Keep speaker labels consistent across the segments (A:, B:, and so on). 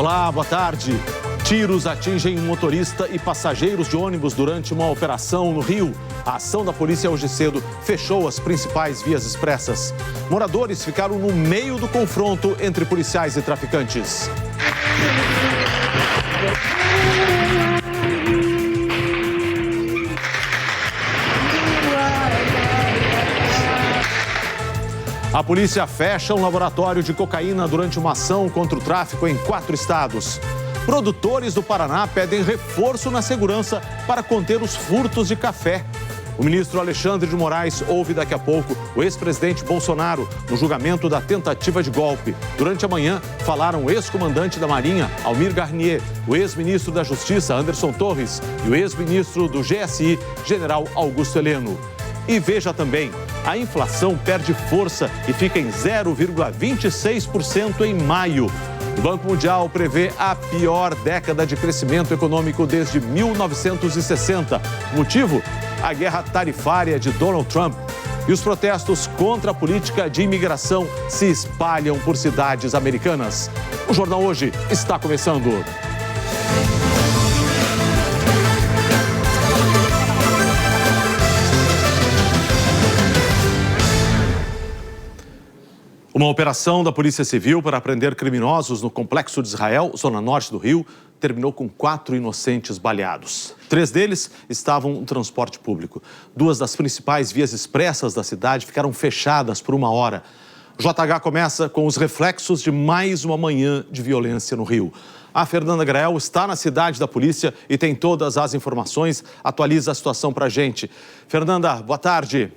A: Olá, boa tarde. Tiros atingem um motorista e passageiros de ônibus durante uma operação no Rio. A ação da polícia hoje cedo fechou as principais vias expressas. Moradores ficaram no meio do confronto entre policiais e traficantes. A polícia fecha um laboratório de cocaína durante uma ação contra o tráfico em 4 estados. Produtores do Paraná pedem reforço na segurança para conter os furtos de café. O ministro Alexandre de Moraes ouve daqui a pouco o ex-presidente Bolsonaro no julgamento da tentativa de golpe. Durante a manhã, falaram o ex-comandante da Marinha, Almir Garnier, o ex-ministro da Justiça, Anderson Torres, e o ex-ministro do GSI, General Augusto Heleno. E veja também, a inflação perde força e fica em 0,26% em maio. O Banco Mundial prevê a pior década de crescimento econômico desde 1960. Motivo? A guerra tarifária de Donald Trump. E os protestos contra a política de imigração se espalham por cidades americanas. O Jornal Hoje está começando. Uma operação da Polícia Civil para prender criminosos no Complexo de Israel, zona norte do Rio, terminou com 4 inocentes baleados. 3 deles estavam no transporte público. 2 das principais vias expressas da cidade ficaram fechadas por 1 hora. O JH começa com os reflexos de mais uma manhã de violência no Rio. A Fernanda Grael está na cidade da polícia e tem todas as informações. Atualiza a situação para a gente. Fernanda, boa tarde.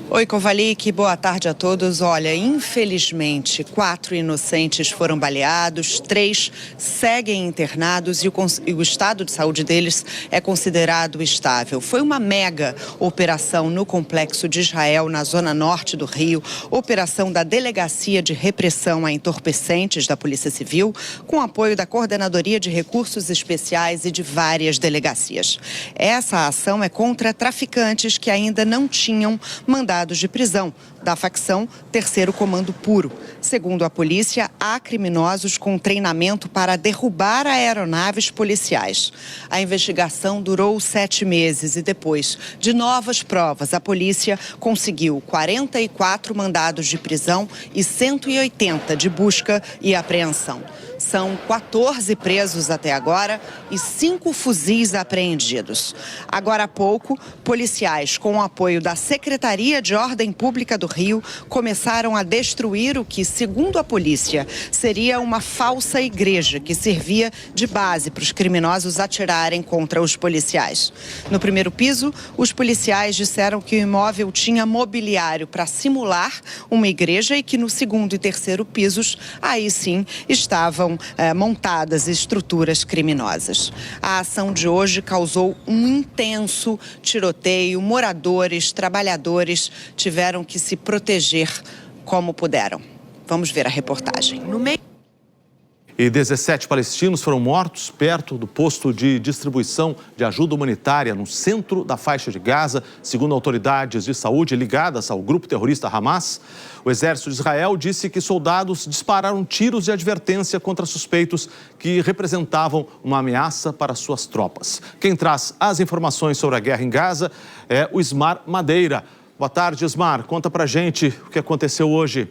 B: Oi, Kovalik, boa tarde a todos. Olha, infelizmente, 4 inocentes foram baleados, 3 seguem internados e o estado de saúde deles é considerado estável. Foi uma mega operação no Complexo de Israel, na zona norte do Rio, operação da Delegacia de Repressão a Entorpecentes da Polícia Civil, com apoio da Coordenadoria de Recursos Especiais e de várias delegacias. Essa ação é contra traficantes que ainda não tinham mandado de prisão da facção Terceiro Comando Puro. Segundo a polícia, há criminosos com treinamento para derrubar aeronaves policiais. A investigação durou 7 meses e depois de novas provas, a polícia conseguiu 44 mandados de prisão e 180 de busca e apreensão. São 14 presos até agora e 5 fuzis apreendidos. Agora há pouco, policiais com o apoio da Secretaria de Ordem Pública do Rio começaram a destruir o que, segundo a polícia, seria uma falsa igreja que servia de base para os criminosos atirarem contra os policiais. No primeiro piso, os policiais disseram que o imóvel tinha mobiliário para simular uma igreja e que no segundo e terceiro pisos, aí sim, estavam montadas estruturas criminosas. A ação de hoje causou um intenso tiroteio. Moradores, trabalhadores tiveram que se proteger como puderam. Vamos ver a reportagem.
A: E 17 palestinos foram mortos perto do posto de distribuição de ajuda humanitária no centro da faixa de Gaza, segundo autoridades de saúde ligadas ao grupo terrorista Hamas. O exército de Israel disse que soldados dispararam tiros de advertência contra suspeitos que representavam uma ameaça para suas tropas. Quem traz as informações sobre a guerra em Gaza é o Ismar Madeira. Boa tarde, Ismar. Conta pra gente o que aconteceu hoje.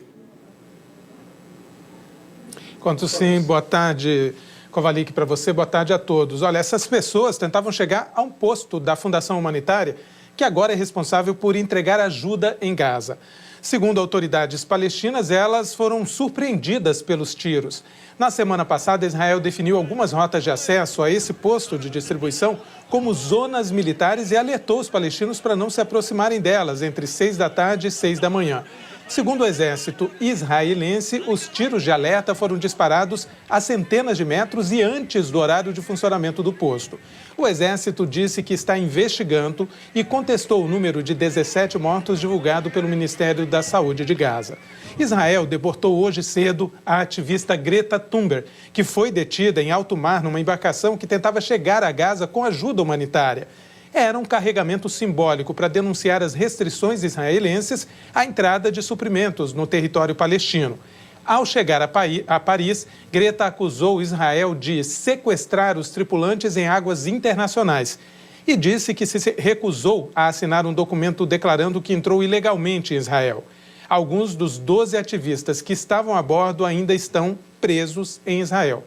C: Conto sim, boa tarde, Kovalik, para você, boa tarde a todos. Olha, essas pessoas tentavam chegar a um posto da Fundação Humanitária, que agora é responsável por entregar ajuda em Gaza. Segundo autoridades palestinas, elas foram surpreendidas pelos tiros. Na semana passada, Israel definiu algumas rotas de acesso a esse posto de distribuição como zonas militares e alertou os palestinos para não se aproximarem delas entre 6 da tarde e 6 da manhã. Segundo o exército israelense, os tiros de alerta foram disparados a centenas de metros e antes do horário de funcionamento do posto. O exército disse que está investigando e contestou o número de 17 mortos divulgado pelo Ministério da Saúde de Gaza. Israel deportou hoje cedo a ativista Greta Thunberg, que foi detida em alto mar numa embarcação que tentava chegar a Gaza com ajuda humanitária. Era um carregamento simbólico para denunciar as restrições israelenses à entrada de suprimentos no território palestino. Ao chegar a Paris, Greta acusou Israel de sequestrar os tripulantes em águas internacionais e disse que se recusou a assinar um documento declarando que entrou ilegalmente em Israel. Alguns dos 12 ativistas que estavam a bordo ainda estão presos em Israel.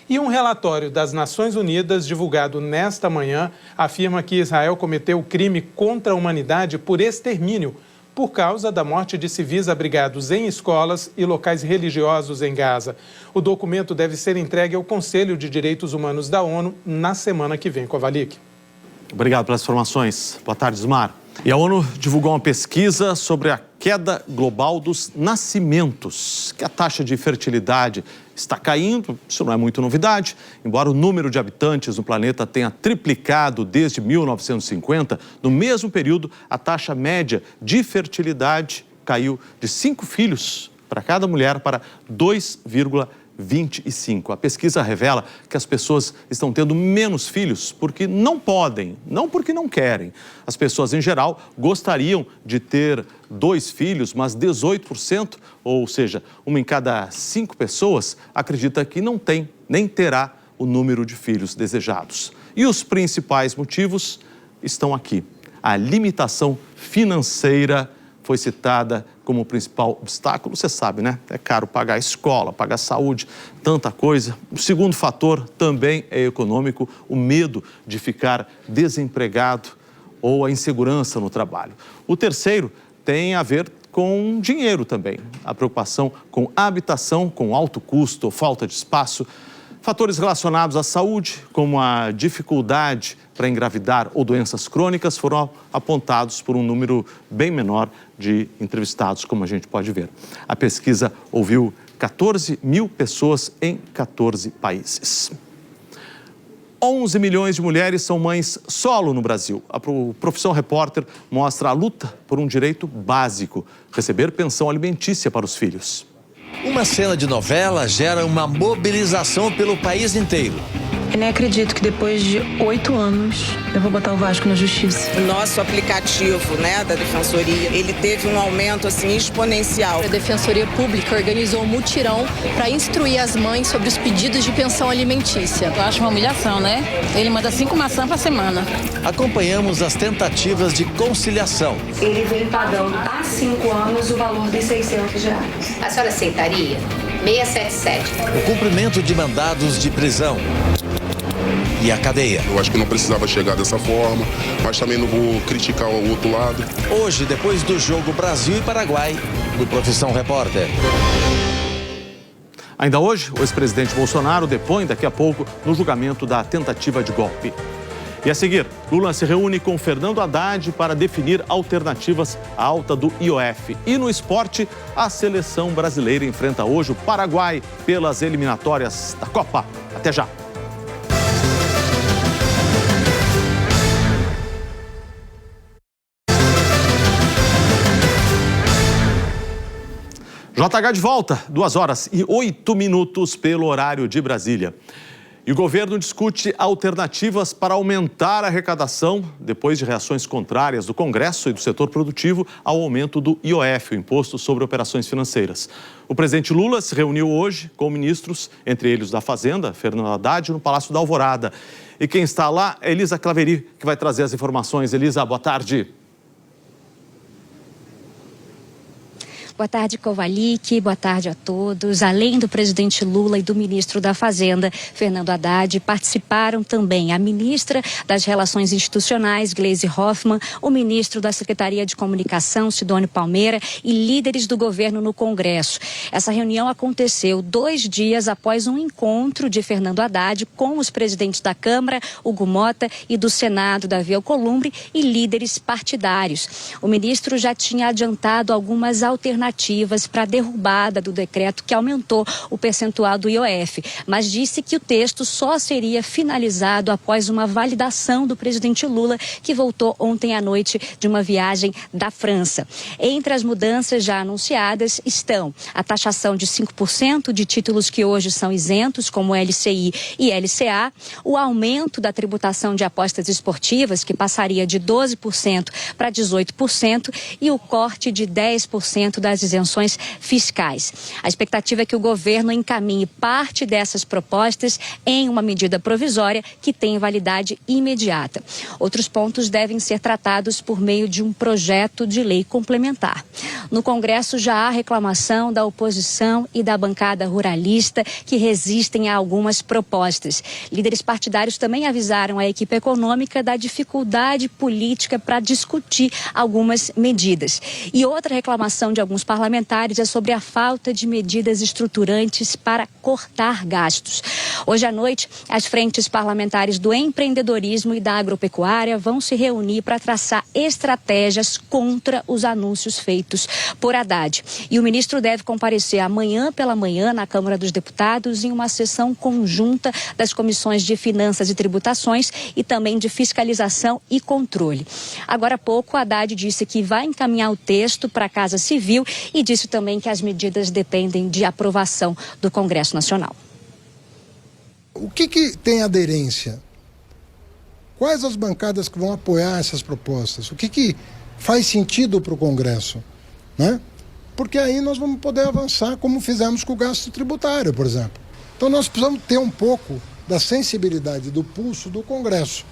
C: E um relatório das Nações Unidas, divulgado nesta manhã, afirma que Israel cometeu crime contra a humanidade por extermínio, por causa da morte de civis abrigados em escolas e locais religiosos em Gaza. O documento deve ser entregue ao Conselho de Direitos Humanos da ONU na semana que vem. Kovalik.
A: Obrigado pelas informações. Boa tarde, Ismar. E a ONU divulgou uma pesquisa sobre a queda global dos nascimentos, que a taxa de fertilidade está caindo. Isso não é muito novidade, embora o número de habitantes no planeta tenha triplicado desde 1950, no mesmo período a taxa média de fertilidade caiu de 5 filhos para cada mulher para 2,25. A pesquisa revela que as pessoas estão tendo menos filhos porque não podem, não porque não querem. As pessoas, em geral, gostariam de ter 2 filhos, mas 18%, ou seja, 1 em cada 5 pessoas, acredita que não tem, nem terá o número de filhos desejados. E os principais motivos estão aqui. A limitação financeira foi citada como o principal obstáculo. Você sabe, né? É caro pagar a escola, pagar a saúde, tanta coisa. O segundo fator também é econômico, o medo de ficar desempregado ou a insegurança no trabalho. O terceiro tem a ver com dinheiro também. A preocupação com habitação, com alto custo ou falta de espaço. Fatores relacionados à saúde, como a dificuldade para engravidar ou doenças crônicas, foram apontados por um número bem menor de entrevistados, como a gente pode ver. A pesquisa ouviu 14 mil pessoas em 14 países. 11 milhões de mulheres são mães solo no Brasil. A Profissão Repórter mostra a luta por um direito básico, receber pensão alimentícia para os filhos.
D: Uma cena de novela gera uma mobilização pelo país inteiro.
E: Eu nem acredito que depois de 8 anos eu vou botar o Vasco na justiça.
F: O nosso aplicativo, da Defensoria, ele teve um aumento exponencial.
G: A Defensoria Pública organizou um mutirão para instruir as mães sobre os pedidos de pensão alimentícia.
H: Eu acho uma humilhação, né? Ele manda 5 maçãs por semana.
D: Acompanhamos as tentativas de conciliação.
I: Ele vem pagando há 5 anos o valor de R$600.
J: A senhora aceitaria? 677.
D: O cumprimento de mandados de prisão. E a cadeia.
K: Eu acho que não precisava chegar dessa forma, mas também não vou criticar o outro lado.
D: Hoje, depois do jogo Brasil e Paraguai, do Profissão Repórter.
A: Ainda hoje, o ex-presidente Bolsonaro depõe daqui a pouco no julgamento da tentativa de golpe. E a seguir, Lula se reúne com Fernando Haddad para definir alternativas à alta do IOF. E no esporte, a seleção brasileira enfrenta hoje o Paraguai pelas eliminatórias da Copa. Até já! JH de volta, 2h08 pelo horário de Brasília. E o governo discute alternativas para aumentar a arrecadação depois de reações contrárias do Congresso e do setor produtivo ao aumento do IOF, o Imposto sobre Operações Financeiras. O presidente Lula se reuniu hoje com ministros, entre eles da Fazenda, Fernando Haddad, no Palácio da Alvorada. E quem está lá é Elisa Claveri, que vai trazer as informações. Elisa, boa tarde.
L: Boa tarde, Kovalik. Boa tarde a todos. Além do presidente Lula e do ministro da Fazenda, Fernando Haddad, participaram também a ministra das Relações Institucionais, Gleisi Hoffmann, o ministro da Secretaria de Comunicação, Sidônio Palmeira, e líderes do governo no Congresso. Essa reunião aconteceu 2 dias após um encontro de Fernando Haddad com os presidentes da Câmara, Hugo Mota, e do Senado, Davi Alcolumbre, e líderes partidários. O ministro já tinha adiantado algumas alternativas para a derrubada do decreto que aumentou o percentual do IOF, mas disse que o texto só seria finalizado após uma validação do presidente Lula, que voltou ontem à noite de uma viagem da França. Entre as mudanças já anunciadas estão a taxação de 5% de títulos que hoje são isentos, como LCI e LCA, o aumento da tributação de apostas esportivas, que passaria de 12% para 18%, e o corte de 10% das das isenções fiscais. A expectativa é que o governo encaminhe parte dessas propostas em uma medida provisória que tem validade imediata. Outros pontos devem ser tratados por meio de um projeto de lei complementar. No Congresso já há reclamação da oposição e da bancada ruralista que resistem a algumas propostas. Líderes partidários também avisaram a equipe econômica da dificuldade política para discutir algumas medidas. E outra reclamação de alguns parlamentares é sobre a falta de medidas estruturantes para cortar gastos. Hoje à noite, as frentes parlamentares do empreendedorismo e da agropecuária vão se reunir para traçar estratégias contra os anúncios feitos por Haddad. E o ministro deve comparecer amanhã pela manhã na Câmara dos Deputados em uma sessão conjunta das comissões de Finanças e Tributações e também de Fiscalização e Controle. Agora há pouco, Haddad disse que vai encaminhar o texto para a Casa Civil e disse também que as medidas dependem de aprovação do Congresso Nacional.
M: O que tem aderência? Quais as bancadas que vão apoiar essas propostas? O que faz sentido para o Congresso? Né? Porque aí nós vamos poder avançar como fizemos com o gasto tributário, por exemplo. Então nós precisamos ter um pouco da sensibilidade, do pulso do Congresso.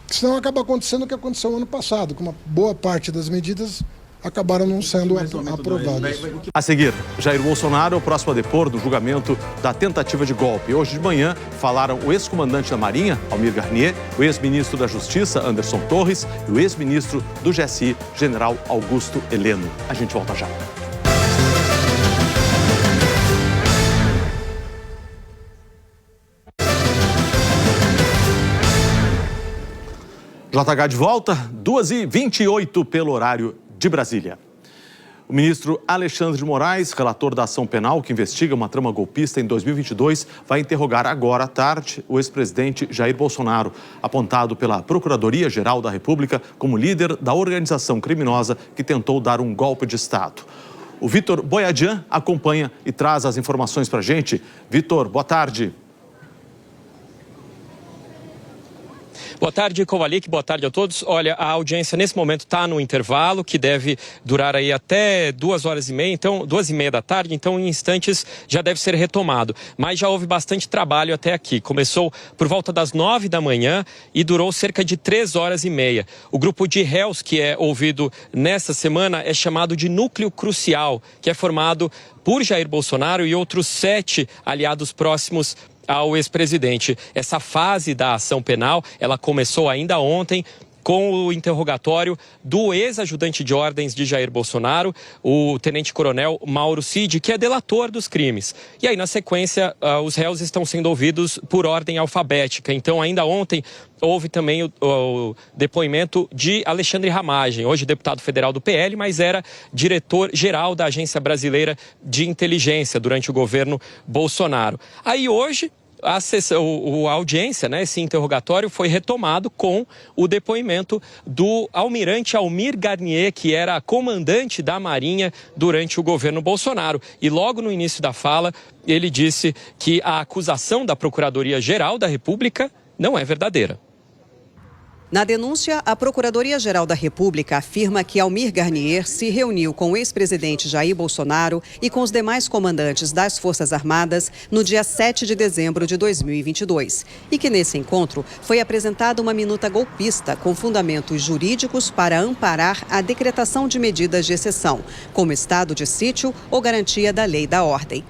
M: Senão acaba acontecendo o que aconteceu ano passado, que uma boa parte das medidas acabaram não sendo aprovadas.
A: A seguir, Jair Bolsonaro é o próximo a depor do julgamento da tentativa de golpe. Hoje de manhã falaram o ex-comandante da Marinha, Almir Garnier, o ex-ministro da Justiça, Anderson Torres, e o ex-ministro do GSI, General Augusto Heleno. A gente volta já. JH de volta, 2h28 pelo horário de Brasília. O ministro Alexandre de Moraes, relator da ação penal que investiga uma trama golpista em 2022, vai interrogar agora à tarde o ex-presidente Jair Bolsonaro, apontado pela Procuradoria-Geral da República como líder da organização criminosa que tentou dar um golpe de Estado. O Vitor Boiadian acompanha e traz as informações para a gente. Vitor, boa tarde.
N: Boa tarde, Kovalik. Boa tarde a todos. Olha, a audiência nesse momento está no intervalo, que deve durar aí até 2h30, então 2h30 da tarde, então em instantes já deve ser retomado. Mas já houve bastante trabalho até aqui. Começou por volta das 9 da manhã e durou cerca de 3h30. O grupo de réus que é ouvido nesta semana é chamado de Núcleo Crucial, que é formado por Jair Bolsonaro e outros 7 aliados próximos ao ex-presidente. Essa fase da ação penal, ela começou ainda ontem com o interrogatório do ex-ajudante de ordens de Jair Bolsonaro, o tenente-coronel Mauro Cid, que é delator dos crimes. E aí, na sequência, os réus estão sendo ouvidos por ordem alfabética. Então, ainda ontem, houve também o depoimento de Alexandre Ramagem, hoje deputado federal do PL, mas era diretor-geral da Agência Brasileira de Inteligência durante o governo Bolsonaro. Aí, hoje, a audiência, né, esse interrogatório foi retomado com o depoimento do almirante Almir Garnier, que era comandante da Marinha durante o governo Bolsonaro. E logo no início da fala, ele disse que a acusação da Procuradoria-Geral da República não é verdadeira.
O: Na denúncia, a Procuradoria-Geral da República afirma que Almir Garnier se reuniu com o ex-presidente Jair Bolsonaro e com os demais comandantes das Forças Armadas no dia 7 de dezembro de 2022 e que nesse encontro foi apresentada uma minuta golpista com fundamentos jurídicos para amparar a decretação de medidas de exceção, como estado de sítio ou garantia da lei e da ordem.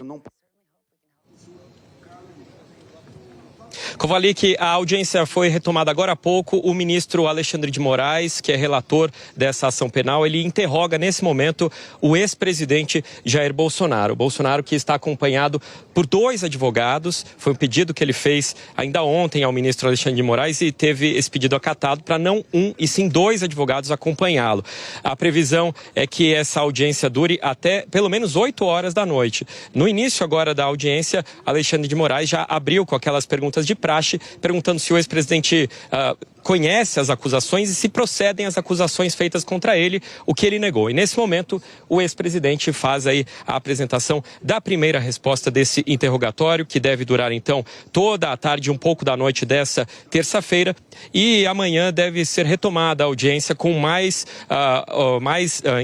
N: Kovalik, a audiência foi retomada agora há pouco. O ministro Alexandre de Moraes, que é relator dessa ação penal, ele interroga nesse momento o ex-presidente Jair Bolsonaro. Bolsonaro que está acompanhado por 2 advogados. Foi um pedido que ele fez ainda ontem ao ministro Alexandre de Moraes e teve esse pedido acatado para não um e sim 2 advogados acompanhá-lo. A previsão é que essa audiência dure até pelo menos 8 horas da noite. No início agora da audiência, Alexandre de Moraes já abriu com aquelas perguntas de praxe, perguntando se o ex-presidente conhece as acusações e se procedem as acusações feitas contra ele, o que ele negou. E nesse momento, o ex-presidente faz aí a apresentação da primeira resposta desse interrogatório, que deve durar então toda a tarde e um pouco da noite dessa terça-feira. E amanhã deve ser retomada a audiência com mais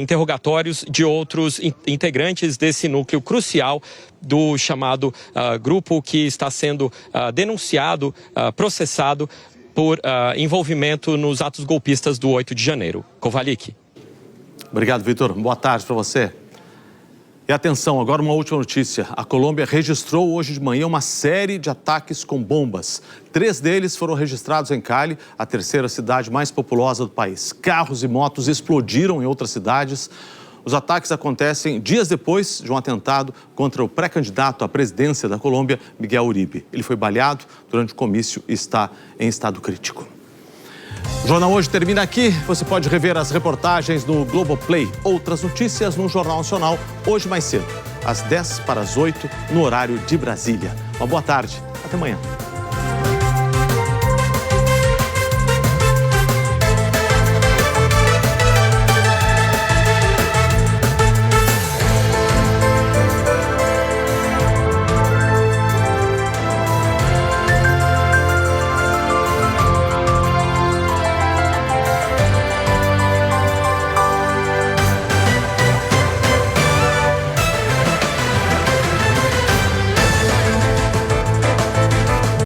N: interrogatórios de outros integrantes desse núcleo crucial do chamado grupo que está sendo denunciado, processado por envolvimento nos atos golpistas do 8 de janeiro. Kovalik.
A: Obrigado, Vitor. Boa tarde para você. E atenção, agora uma última notícia. A Colômbia registrou hoje de manhã uma série de ataques com bombas. 3 deles foram registrados em Cali, a terceira cidade mais populosa do país. Carros e motos explodiram em outras cidades. Os ataques acontecem dias depois de um atentado contra o pré-candidato à presidência da Colômbia, Miguel Uribe. Ele foi baleado durante o comício e está em estado crítico. O Jornal Hoje termina aqui. Você pode rever as reportagens no Globoplay. Outras notícias no Jornal Nacional, hoje mais cedo, às 7:50, no horário de Brasília. Uma boa tarde. Até amanhã.